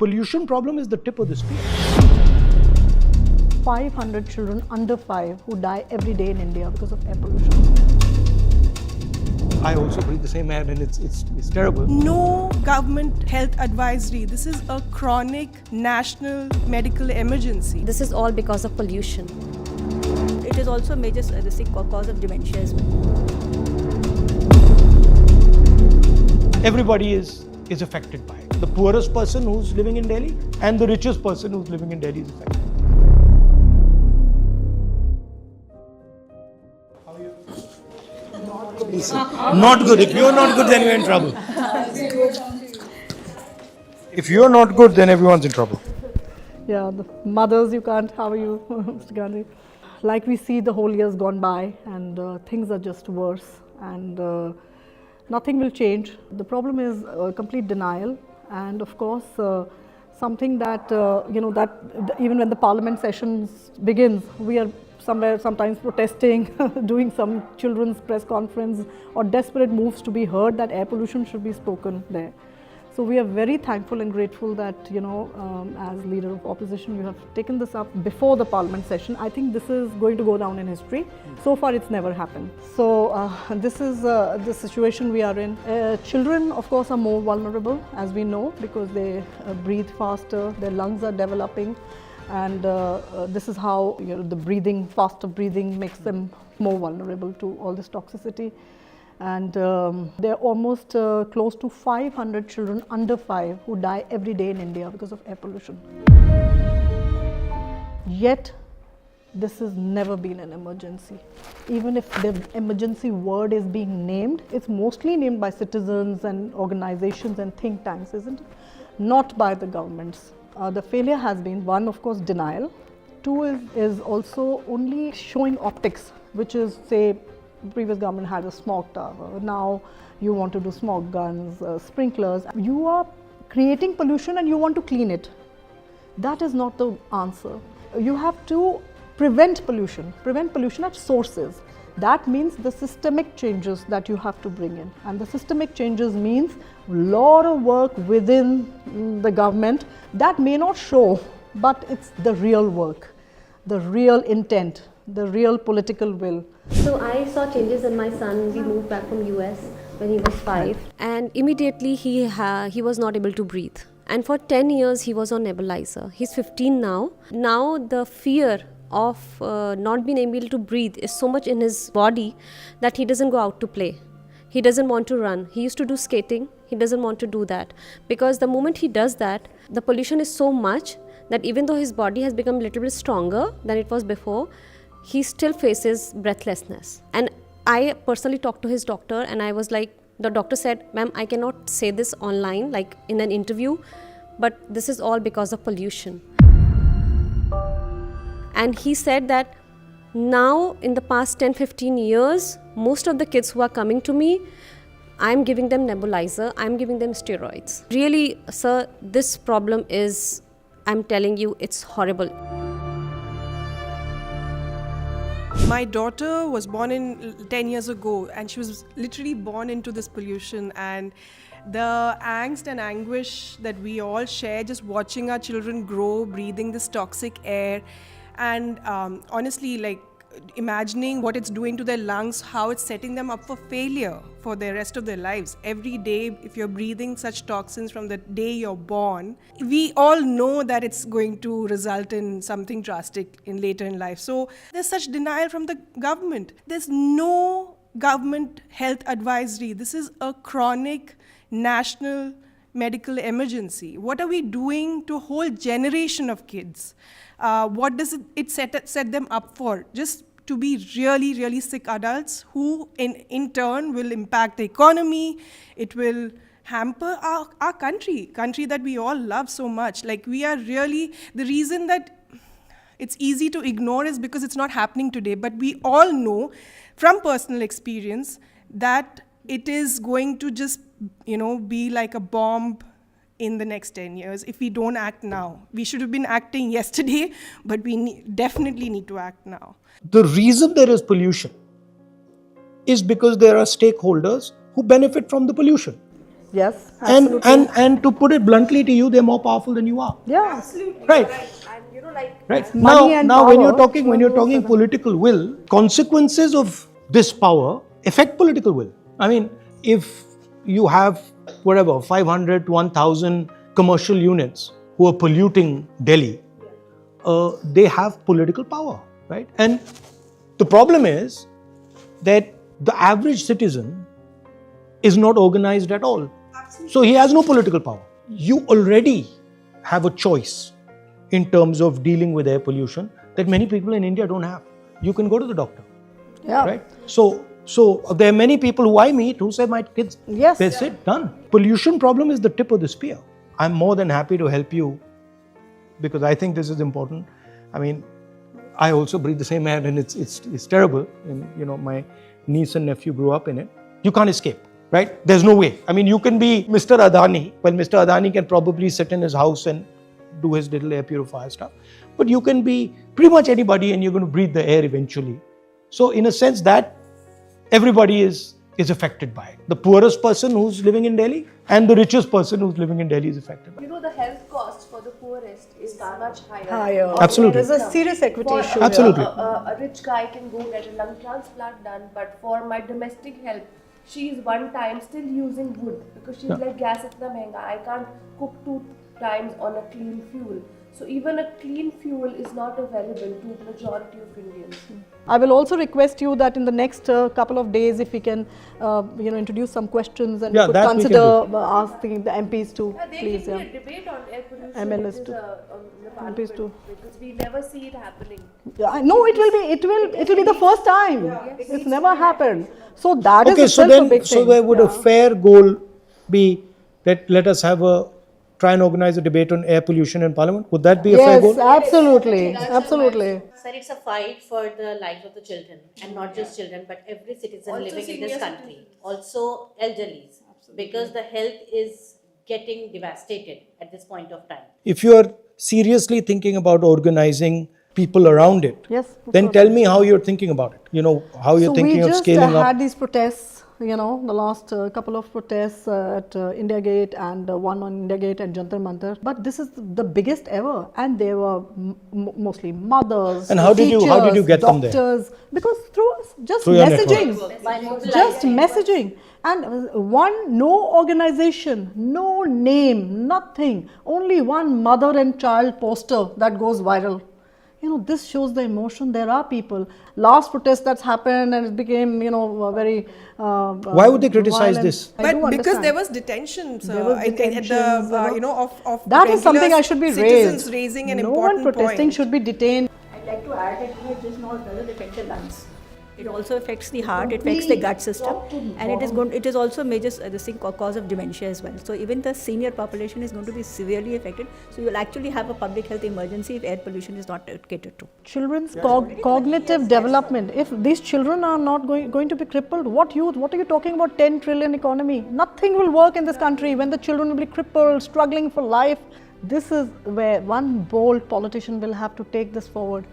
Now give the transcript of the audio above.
Pollution problem is the tip of the spear. 500 children under 5 who die every day in India because of air pollution. I also breathe the same air and it's terrible. No government health advisory. This is a chronic national medical emergency. This is all because of pollution. It is also a major cause of dementia as well. Everybody is affected by it. The poorest person who's living in Delhi and the richest person who's living in Delhi is affected. Not good. If you're not good, then you're in trouble. If you're not good, then everyone's in trouble. Yeah, the mothers, you can't. How are you, Mr. Gandhi? Like we see, the whole year's gone by and things are just worse and nothing will change. The problem is complete denial and of course something that, that even when the parliament sessions begins, we are somewhere sometimes protesting, doing some children's press conference or desperate moves to be heard that air pollution should be spoken there. So we are very thankful and grateful that, as leader of opposition, you have taken this up before the parliament session. I think this is going to go down in history. So far, it's never happened. So this is the situation we are in. Children, of course, are more vulnerable, as we know, because they breathe faster, their lungs are developing. And this is how the faster breathing makes them more vulnerable to all this toxicity. And there are almost close to 500 children under 5 who die every day in India because of air pollution. Yet, this has never been an emergency. Even if the emergency word is being named, it's mostly named by citizens and organizations and think tanks, isn't it? Not by the governments. The failure has been, one, of course, denial. Two is also only showing optics, which is, say, the previous government had a smog tower. Now you want to do smog guns, sprinklers. You are creating pollution and you want to clean it. That is not the answer. You have to prevent pollution at sources. That means the systemic changes that you have to bring in. And the systemic changes means a lot of work within the government that may not show, but it's the real work, the real intent, the real political will. So I saw changes in my son. We moved back from US when he was 5 and immediately he was not able to breathe. And for 10 years he was on nebulizer. He's 15 now. Now the fear of not being able to breathe is so much in his body that he doesn't go out to play. He doesn't want to run. He used to do skating. He doesn't want to do that because the moment he does that, the pollution is so much that even though his body has become a little bit stronger than it was before, he still faces breathlessness. And I personally talked to his doctor and I was like, the doctor said, ma'am, I cannot say this online, like in an interview, but this is all because of pollution. And he said that now in the past 10-15 years, most of the kids who are coming to me, I'm giving them nebulizer, I'm giving them steroids. Really, sir, this problem is, I'm telling you, it's horrible. My daughter was born 10 years ago and she was literally born into this pollution, and the angst and anguish that we all share just watching our children grow, breathing this toxic air, and honestly, like imagining what it's doing to their lungs, how it's setting them up for failure for the rest of their lives. Every day, if you're breathing such toxins from the day you're born, we all know that it's going to result in something drastic later in life. So there's such denial from the government. There's no government health advisory. This is a chronic national medical emergency. What are we doing to a whole generation of kids? What does it set them up for? Just to be really, really sick adults who in turn will impact the economy. It will hamper our country that we all love so much. Like we are really, the reason that it's easy to ignore is because it's not happening today. But we all know from personal experience that it is going to just, be like a bomb in the next 10 years if we don't act now. We should have been acting yesterday, but we definitely need to act now. The reason there is pollution is because there are stakeholders who benefit from the pollution. Yes, And, absolutely. and to put it bluntly to you, they're more powerful than you are. Yeah. Absolutely. Right. And you know, like Right. Money Now, and now when you're power talking, political will, consequences of this power affect political will. I mean, if you have whatever 500 to 1,000 commercial units who are polluting Delhi, they have political power, right? And the problem is that the average citizen is not organized at all. So he has no political power. You already have a choice in terms of dealing with air pollution that many people in India don't have. You can go to the doctor, Yeah. right? So there are many people who I meet who say, my kids, Yes. that's it, done. Pollution problem is the tip of the spear. I'm more than happy to help you because I think this is important. I mean, I also breathe the same air and it's terrible. And you know, my niece and nephew grew up in it. You can't escape, right? There's no way. I mean, you can be Mr. Adani. Well, Mr. Adani can probably sit in his house and do his little air purifier stuff. But you can be pretty much anybody and you're going to breathe the air eventually. So in a sense that everybody is affected by it. The poorest person who's living in Delhi and the richest person who's living in Delhi is affected by it. You know, the health cost for the poorest is much higher. Higher. Absolutely. There's a serious equity For issue. Absolutely. A rich guy can go get a lung transplant done, but for my domestic help, she is one time still using wood because she's like, gas itna mehenga, I can't cook 2 times on a clean fuel. So even a clean fuel is not available to the majority of Indians. I will also request you that in the next couple of days, if we can, introduce some questions and Yeah, could that we can consider do. asking the MPs to Yeah, there please. can be a debate on air pollution MLS which is, too. on the MPs parliament too. because we never see it happening. No, it will be the first time. It's never happened. So that is Okay, so itself a then, big so thing. there would a fair goal be that let us try and organize a debate on air pollution in Parliament? Would that be a fair goal? Yes, absolutely, absolutely. Sir, it's a fight for the lives of the children, and not just children, but every citizen Also living in this senior country. citizens. Also elderlies, because the health is getting devastated at this point of time. If you are seriously thinking about organizing people around it, Yes. then tell me how you're thinking about it. You know, how you're thinking we of just scaling had up. these protests, the last couple of protests at India Gate and one on India Gate and Jantar Mantar. But this is the biggest ever, and they were mostly mothers, And how did you teachers, get them there? doctors, because through just Through your messaging, By mobilizing. just messaging, and no organization, no name, nothing, only one mother and child poster that goes viral. This shows the emotion. There are people. Last protest that's happened and it became, very. Why would they criticize violent. this? I do But because understand. there was detentions, There was at the, detentions, of That is something regular I should be citizens raised. raising an no important one protesting point. should be detained. I'd like to add that it does not affect the lungs. It also affects the heart, it affects the gut system, and it is also a major cause of dementia as well. So even the senior population is going to be severely affected. So you will actually have a public health emergency if air pollution is not catered to. Children's cognitive development. If these children are not going to be crippled, what are you talking about 10 trillion economy? Nothing will work in this country when the children will be crippled, struggling for life. This is where one bold politician will have to take this forward.